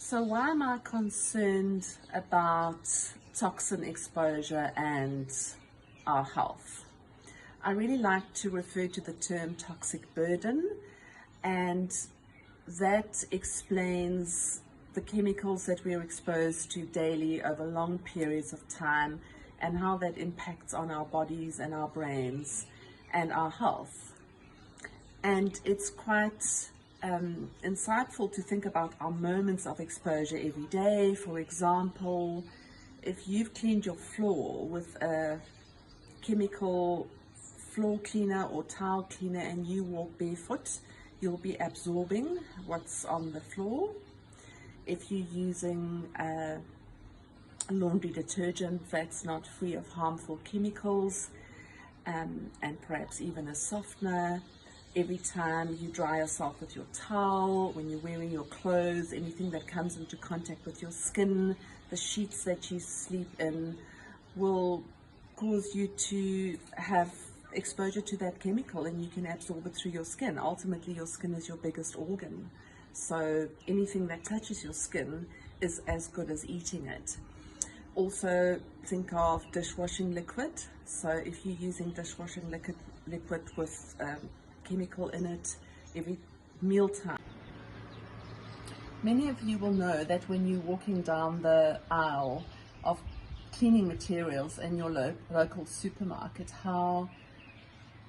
So why am I concerned about toxin exposure and our health? I really like to refer to the term toxic burden, and that explains the chemicals that we are exposed to daily over long periods of time and how that impacts on our bodies and our brains and our health. And it's quite insightful to think about our moments of exposure every day. For example, if you've cleaned your floor with a chemical floor cleaner or towel cleaner and you walk barefoot, you'll be absorbing what's on the floor. If you're using a laundry detergent that's not free of harmful chemicals, and perhaps even a softener, every time you dry yourself with your towel, when you're wearing your clothes, anything that comes into contact with your skin, the sheets that you sleep in will cause you to have exposure to that chemical, and you can absorb it through your skin. Ultimately, your skin is your biggest organ. So anything that touches your skin is as good as eating it. Also, think of dishwashing liquid. So if you're using dishwashing liquid with chemical in it every mealtime. Many of you will know that when you're walking down the aisle of cleaning materials in your local supermarket, how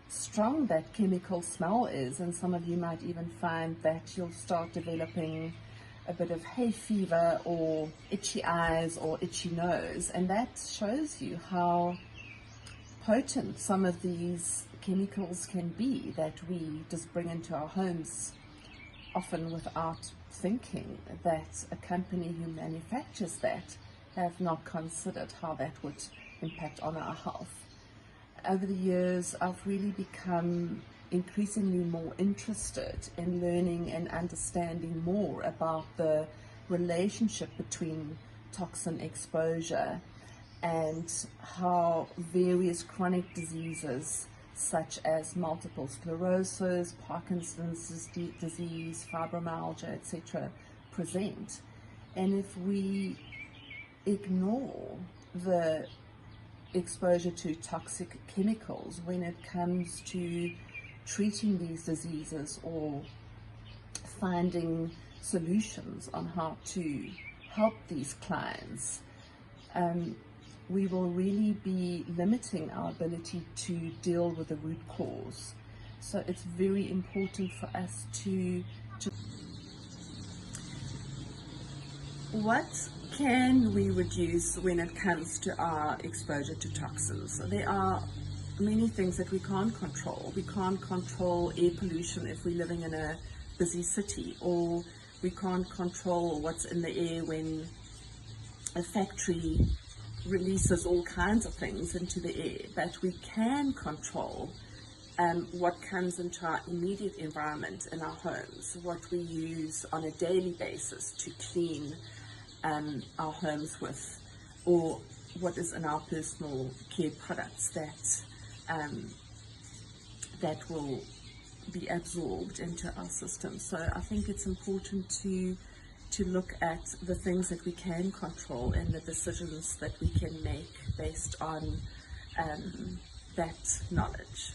strong that chemical smell is, and some of you might even find that you'll start developing a bit of hay fever or itchy eyes or itchy nose, and that shows you how potent some of these chemicals can be that we just bring into our homes, often without thinking that a company who manufactures that have not considered how that would impact on our health. Over the years, I've really become increasingly more interested in learning and understanding more about the relationship between toxin exposure and how various chronic diseases such as multiple sclerosis, Parkinson's disease, fibromyalgia, etc. present. And if we ignore the exposure to toxic chemicals when it comes to treating these diseases or finding solutions on how to help these clients, we will really be limiting our ability to deal with the root cause. So it's very important for us to what can we reduce when it comes to our exposure to toxins? There are many things that we can't control. We can't control air pollution if we're living in a busy city, or we can't control what's in the air when a factory releases all kinds of things into the air. But we can control what comes into our immediate environment in our homes, what we use on a daily basis to clean our homes with, or what is in our personal care products that will be absorbed into our system. So I think it's important to look at the things that we can control and the decisions that we can make based on that knowledge.